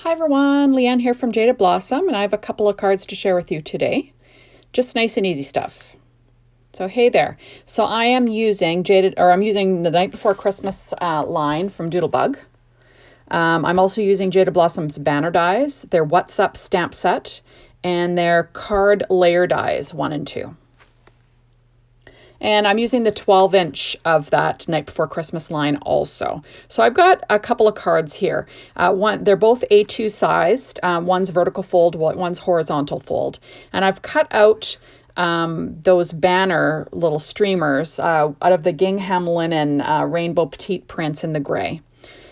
Hi everyone, Leanne here from Jaded Blossom, and I have a couple of cards to share with you today. Just nice and easy stuff. So hey there. So I am using I'm using the Night Before Christmas line from Doodlebug. I'm also using Jaded Blossom's banner dies, their What's Up stamp set, and their card layer dies 1 and 2. And I'm using the 12-inch of that Night Before Christmas line also. So I've got a couple of cards here. They're both A2 sized. One's vertical fold, one's horizontal fold. And I've cut out those banner little streamers out of the gingham linen rainbow petite prints in the gray.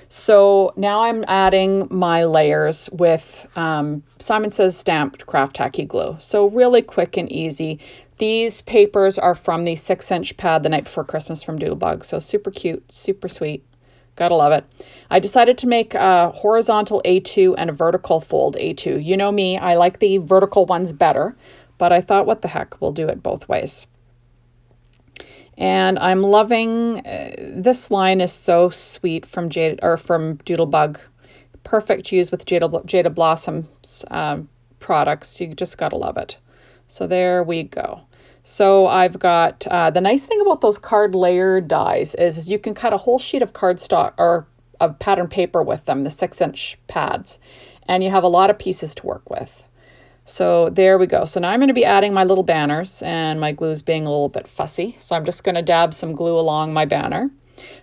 So now I'm adding my layers with Simon Says stamped craft tacky glue. So really quick and easy. These papers are from the 6-inch pad the Night Before Christmas from Doodlebug. So super cute, super sweet. Gotta love it. I decided to make a horizontal A2 and a vertical fold A2. You know me, I like the vertical ones better, but I thought, what the heck, we'll do it both ways. And I'm loving, this line is so sweet from Doodlebug. Perfect to use with Jaded Blossom's products. You just gotta love it. So there we go. So I've got, the nice thing about those card layer dies is you can cut a whole sheet of cardstock or of pattern paper with them, the 6-inch pads, and you have a lot of pieces to work with. So there we go. So now I'm going to be adding my little banners, and my glue's being a little bit fussy. So I'm just going to dab some glue along my banner.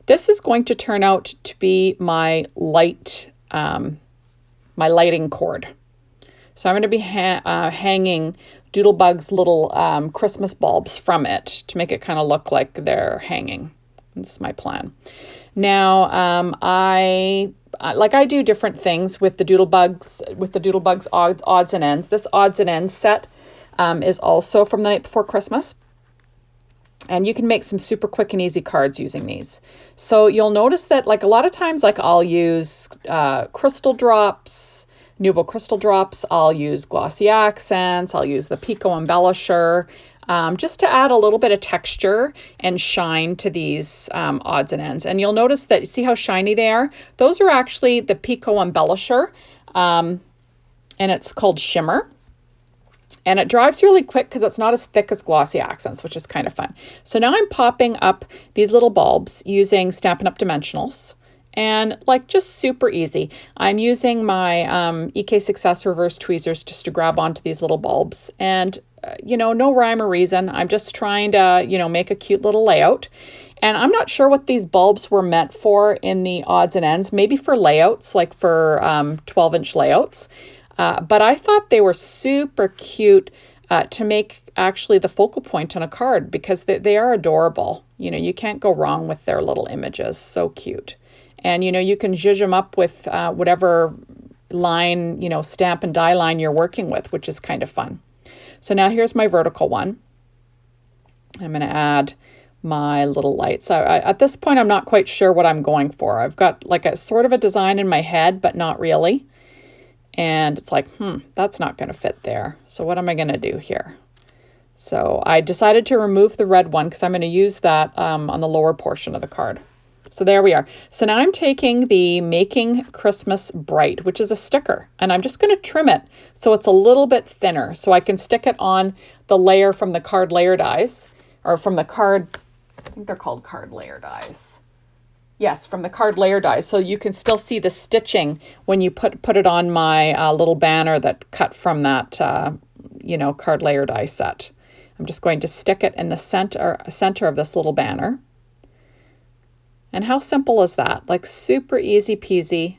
This is going to turn out to be my light, my lighting cord. So I'm going to be hanging Doodlebug's little Christmas bulbs from it to make it kind of look like they're hanging. That's my plan. Now, I do different things with the Doodlebug's odds and ends. This odds and ends set is also from the Night Before Christmas. And you can make some super quick and easy cards using these. So you'll notice that a lot of times I'll use crystal drops, Nouveau Crystal Drops. I'll use glossy accents. I'll use the Pico Embellisher just to add a little bit of texture and shine to these odds and ends. And you'll notice that, see how shiny they are? Those are actually the Pico Embellisher, and it's called Shimmer. And it dries really quick because it's not as thick as glossy accents, which is kind of fun. So now I'm popping up these little bulbs using Stampin' Up! Dimensionals. And just super easy. I'm using my EK Success reverse tweezers just to grab onto these little bulbs. And, no rhyme or reason. I'm just trying to, make a cute little layout. And I'm not sure what these bulbs were meant for in the odds and ends. Maybe for layouts, like for 12-inch layouts. But I thought they were super cute to make actually the focal point on a card because they are adorable. You can't go wrong with their little images. So cute. And, you can zhuzh them up with whatever line, stamp and die line you're working with, which is kind of fun. So now here's my vertical one. I'm going to add my little lights. At this point, I'm not quite sure what I'm going for. I've got a sort of a design in my head, but not really. And it's that's not going to fit there. So what am I going to do here? So I decided to remove the red one because I'm going to use that on the lower portion of the card. So there we are. So now I'm taking the Making Christmas Bright, which is a sticker, and I'm just going to trim it so it's a little bit thinner so I can stick it on the layer from the card layer dies, or from the card, I think they're called card layer dies. Yes, from the card layer dies. So you can still see the stitching when you put it on my little banner that cut from that, card layer die set. I'm just going to stick it in the center of this little banner. And how simple is that? Super easy peasy,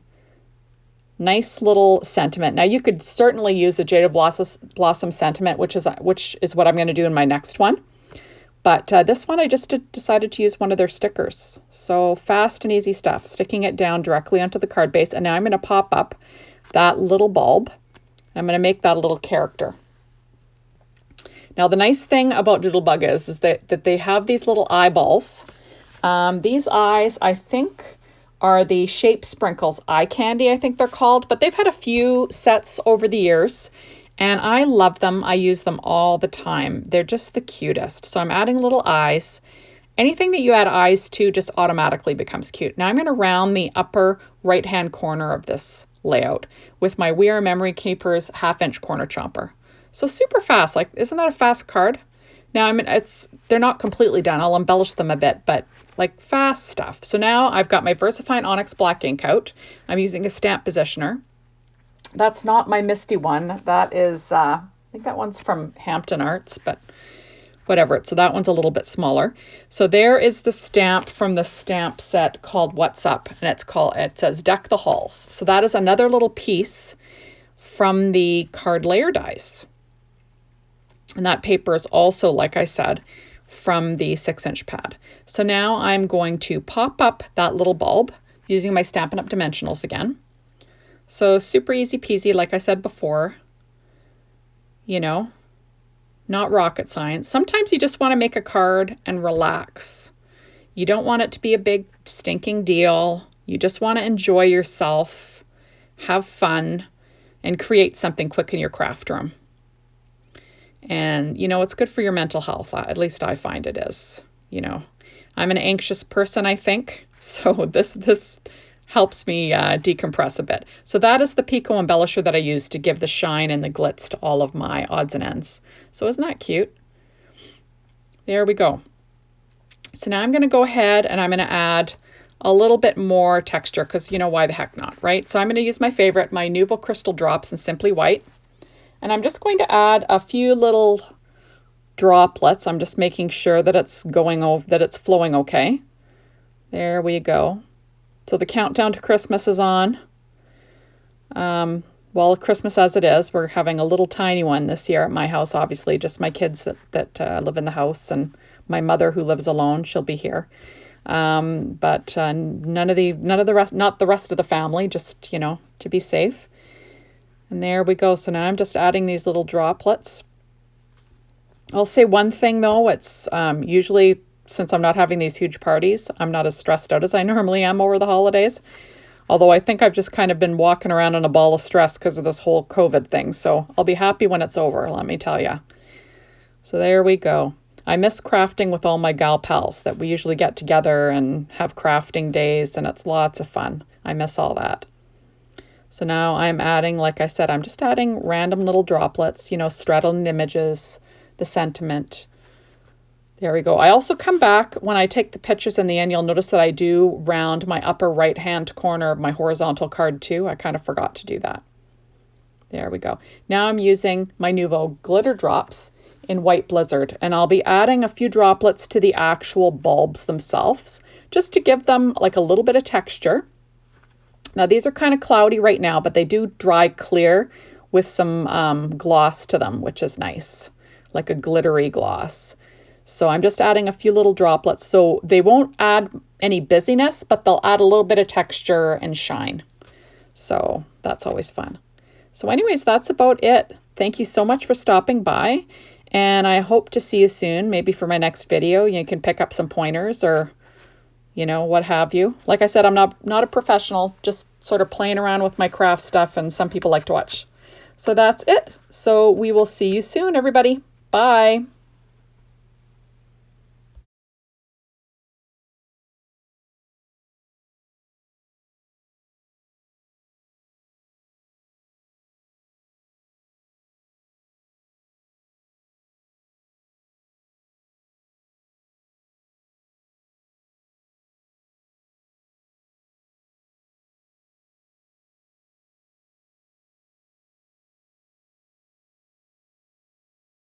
nice little sentiment. Now you could certainly use a Jaded Blossom sentiment, which is what I'm going to do in my next one. But this one I just decided to use one of their stickers. So fast and easy stuff, sticking it down directly onto the card base. And now I'm going to pop up that little bulb. I'm going to make that a little character. Now the nice thing about Doodlebug is that they have these little eyeballs. These eyes, I think, are the Shape Sprinkles eye candy, I think they're called, but they've had a few sets over the years, and I love them. I use them all the time. They're just the cutest. So I'm adding little eyes. Anything that you add eyes to just automatically becomes cute. Now I'm going to round the upper right-hand corner of this layout with my We Are Memory Keepers 1/2-inch corner chomper. So super fast. Like, isn't that a fast card? Now, I mean, they're not completely done. I'll embellish them a bit, but like fast stuff. So now I've got my VersaFine Onyx Black ink out. I'm using a stamp positioner. That's not my Misty one. That is, I think that one's from Hampton Arts, but whatever. So that one's a little bit smaller. So there is the stamp from the stamp set called What's Up, and it says Deck the Halls. So that is another little piece from the card layer dies. And that paper is also, like I said, from the 6-inch pad. So now I'm going to pop up that little bulb using my Stampin' Up! Dimensionals again. So super easy peasy, like I said before, you know, not rocket science. Sometimes you just want to make a card and relax. You don't want it to be a big stinking deal. You just want to enjoy yourself, have fun, and create something quick in your craft room. And, you know, it's good for your mental health. At least I find it is. You know, I'm an anxious person, I think. So this helps me decompress a bit. So that is the Pico embellisher that I use to give the shine and the glitz to all of my odds and ends. So isn't that cute? There we go. So now I'm going to go ahead and I'm going to add a little bit more texture because, you know, why the heck not, right? So I'm going to use my favorite, my Nuvo Crystal Drops in Simply White. And I'm just going to add a few little droplets. I'm just making sure that it's going over, that it's flowing okay. There we go. So the countdown to Christmas is on. Well, Christmas as it is, we're having a little tiny one this year at my house, obviously, just my kids that live in the house and my mother who lives alone, she'll be here. But none of the rest, not the rest of the family, just, you know, to be safe. And there we go. So now I'm just adding these little droplets. I'll say one thing though, it's usually, since I'm not having these huge parties, I'm not as stressed out as I normally am over the holidays. Although I think I've just kind of been walking around in a ball of stress because of this whole COVID thing. So I'll be happy when it's over, let me tell you. So there we go. I miss crafting with all my gal pals that we usually get together and have crafting days, and it's lots of fun. I miss all that. So now I'm adding, like I said, I'm just adding random little droplets, you know, straddling the images, the sentiment. There we go. I also come back when I take the pictures in the end. You'll notice that I do round my upper right-hand corner of my horizontal card too. I kind of forgot to do that. There we go. Now I'm using my Nuvo Glitter Drops in White Blizzard, and I'll be adding a few droplets to the actual bulbs themselves just to give them like a little bit of texture. Now these are kind of cloudy right now, but they do dry clear with some gloss to them, which is nice, like a glittery gloss. So I'm just adding a few little droplets. So they won't add any busyness, but they'll add a little bit of texture and shine. So that's always fun. So anyways, that's about it. Thank you so much for stopping by. And I hope to see you soon, maybe for my next video. You can pick up some pointers or, you know, what have you. Like I said, I'm not a professional, just sort of playing around with my craft stuff, and some people like to watch. So that's it. So we will see you soon, everybody. Bye.